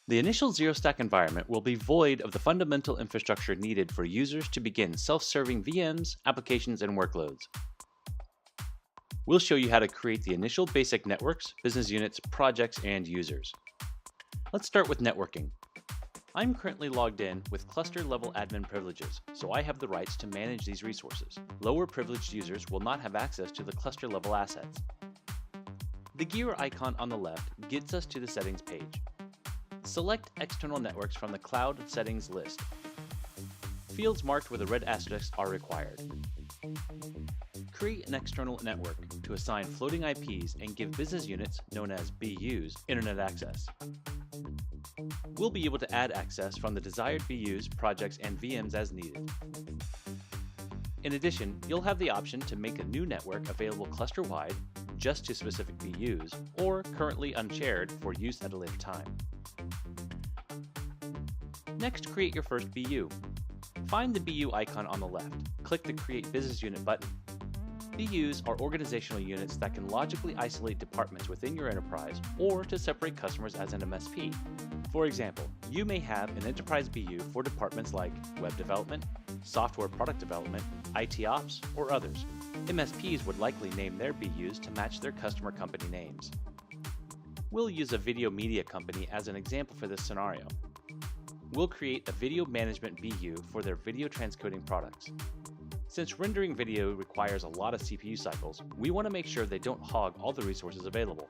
The initial ZeroStack environment will be void of the fundamental infrastructure needed for users to begin self-serving VMs, applications, and workloads. We'll show you how to create the initial basic networks, business units, projects, and users. Let's start with networking. I'm currently logged in with cluster-level admin privileges, so I have the rights to manage these resources. Lower privileged users will not have access to the cluster-level assets. The gear icon on the left gets us to the settings page. Select external networks from the Cloud Settings list. Fields marked with a red asterisk are required. Create an external network to assign floating IPs and give business units, known as BUs, internet access. We'll be able to add access from the desired BUs, projects, and VMs as needed. In addition, you'll have the option to make a new network available cluster-wide, just to specific BUs, or currently unshared for use at a later time. Next, create your first BU. Find the BU icon on the left. Click the Create Business Unit button. BUs are organizational units that can logically isolate departments within your enterprise or to separate customers as an MSP. For example, you may have an enterprise BU for departments like web development, software product development, IT ops, or others. MSPs would likely name their BUs to match their customer company names. We'll use a video media company as an example for this scenario. We'll create a video management BU for their video transcoding products. Since rendering video requires a lot of CPU cycles, we want to make sure they don't hog all the resources available.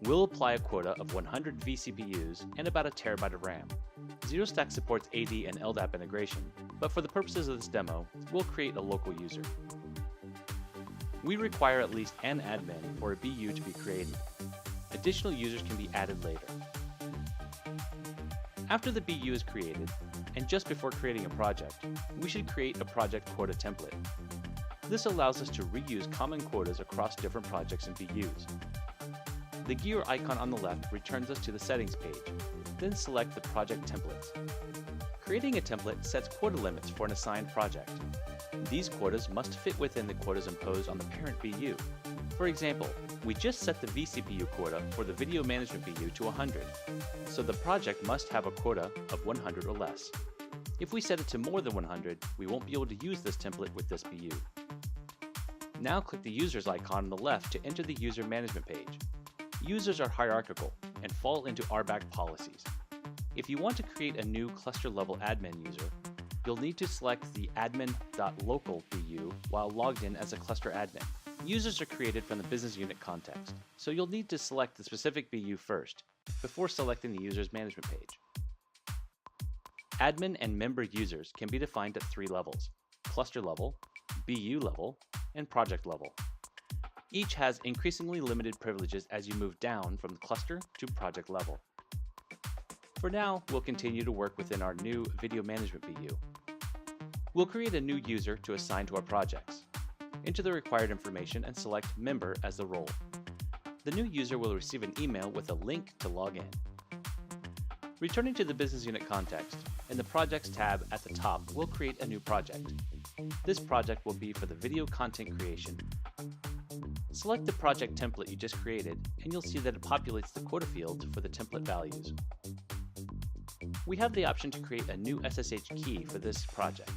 We'll apply a quota of 100 vCPUs and about a terabyte of RAM. ZeroStack supports AD and LDAP integration, but for the purposes of this demo, we'll create a local user. We require at least an admin for a BU to be created. Additional users can be added later. After the BU is created, and just before creating a project, we should create a project quota template. This allows us to reuse common quotas across different projects and BUs. The gear icon on the left returns us to the settings page, then select the project templates. Creating a template sets quota limits for an assigned project. These quotas must fit within the quotas imposed on the parent BU. For example, we just set the vCPU quota for the video management BU to 100, so the project must have a quota of 100 or less. If we set it to more than 100, we won't be able to use this template with this BU. Now click the Users icon on the left to enter the user management page. Users are hierarchical and fall into RBAC policies. If you want to create a new cluster-level admin user, you'll need to select the admin.local BU while logged in as a cluster admin. Users are created from the business unit context, so you'll need to select the specific BU first, before selecting the user's management page. Admin and member users can be defined at 3 levels: cluster level, BU level, and project level. Each has increasingly limited privileges as you move down from the cluster to project level. For now, we'll continue to work within our new video management BU. We'll create a new user to assign to our projects. Enter the required information and select Member as the role. The new user will receive an email with a link to log in. Returning to the business unit context, in the Projects tab at the top, we'll create a new project. This project will be for the video content creation. Select the project template you just created, and you'll see that it populates the quota fields for the template values. We have the option to create a new SSH key for this project.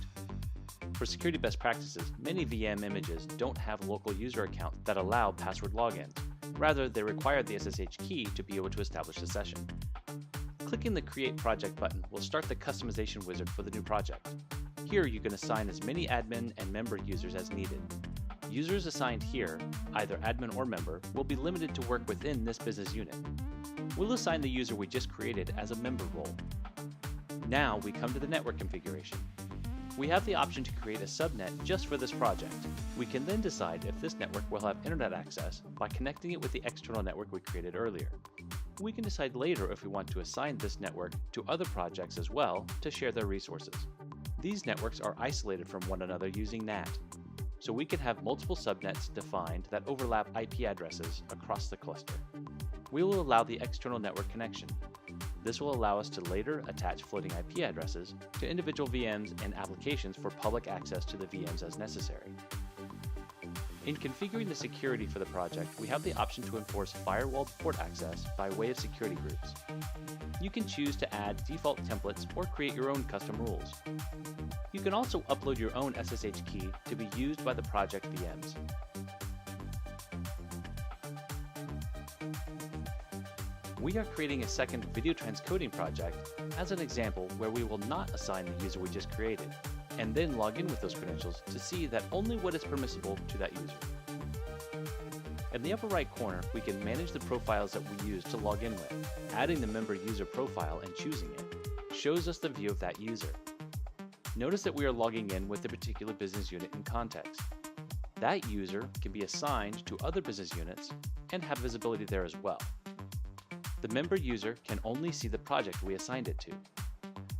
For security best practices, many VM images don't have local user accounts that allow password logins. Rather, they require the SSH key to be able to establish a session. Clicking the Create Project button will start the customization wizard for the new project. Here you can assign as many admin and member users as needed. Users assigned here, either admin or member, will be limited to work within this business unit. We'll assign the user we just created as a member role. Now we come to the network configuration. We have the option to create a subnet just for this project. We can then decide if this network will have internet access by connecting it with the external network we created earlier. We can decide later if we want to assign this network to other projects as well to share their resources. These networks are isolated from one another using NAT, so we can have multiple subnets defined that overlap IP addresses across the cluster. We will allow the external network connection. This will allow us to later attach floating IP addresses to individual VMs and applications for public access to the VMs as necessary. In configuring the security for the project, we have the option to enforce firewalled port access by way of security groups. You can choose to add default templates or create your own custom rules. You can also upload your own SSH key to be used by the project VMs. We are creating a second video transcoding project as an example where we will not assign the user we just created, and then log in with those credentials to see that only what is permissible to that user. In the upper right corner, we can manage the profiles that we use to log in with. Adding the member user profile and choosing it shows us the view of that user. Notice that we are logging in with a particular business unit in context. That user can be assigned to other business units and have visibility there as well. The member user can only see the project we assigned it to.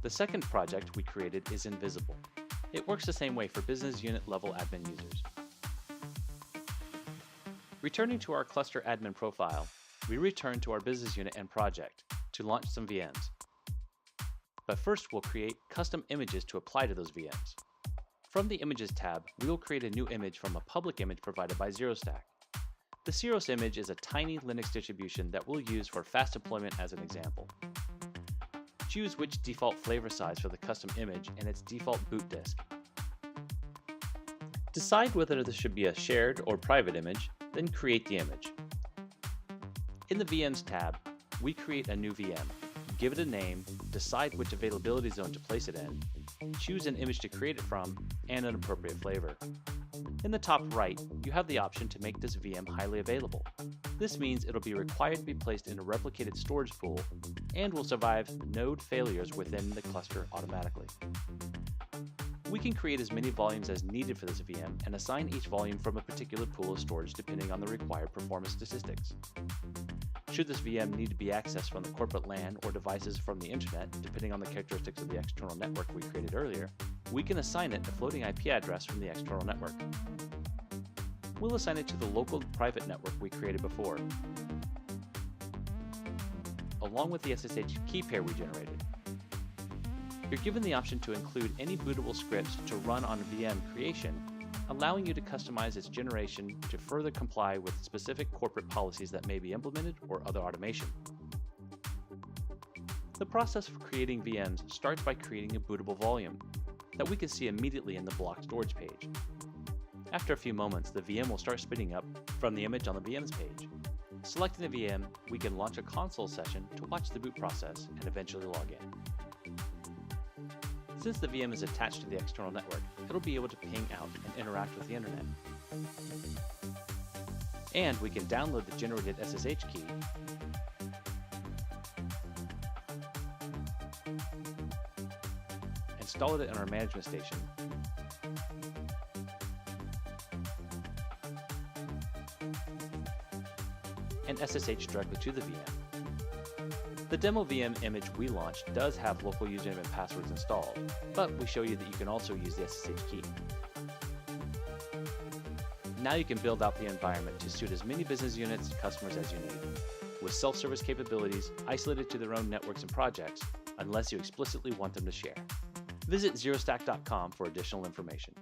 The second project we created is invisible. It works the same way for business unit level admin users. Returning to our cluster admin profile, we return to our business unit and project to launch some VMs. But first we'll create custom images to apply to those VMs. From the Images tab, we will create a new image from a public image provided by ZeroStack. The Ceros image is a tiny Linux distribution that we'll use for fast deployment as an example. Choose which default flavor size for the custom image and its default boot disk. Decide whether this should be a shared or private image, then create the image. In the VMs tab, we create a new VM, give it a name, decide which availability zone to place it in, choose an image to create it from, and an appropriate flavor. In the top right, you have the option to make this VM highly available. This means it'll be required to be placed in a replicated storage pool and will survive node failures within the cluster automatically. We can create as many volumes as needed for this VM and assign each volume from a particular pool of storage depending on the required performance statistics. Should this VM need to be accessed from the corporate LAN or devices from the internet, depending on the characteristics of the external network we created earlier, we can assign it a floating IP address from the external network. We'll assign it to the local private network we created before, along with the SSH key pair we generated. You're given the option to include any bootable scripts to run on VM creation, allowing you to customize its generation to further comply with specific corporate policies that may be implemented or other automation. The process for creating VMs starts by creating a bootable volume that we can see immediately in the blocked storage page. After a few moments, the VM will start spinning up from the image on the VMs page. Selecting the VM, we can launch a console session to watch the boot process and eventually log in. Since the VM is attached to the external network, it'll be able to ping out and interact with the internet. And we can download the generated SSH key install it in our management station, and SSH directly to the VM. The demo VM image we launched does have local username and passwords installed, but we show you that you can also use the SSH key. Now you can build out the environment to suit as many business units and customers as you need, with self-service capabilities isolated to their own networks and projects, unless you explicitly want them to share. Visit ZeroStack.com for additional information.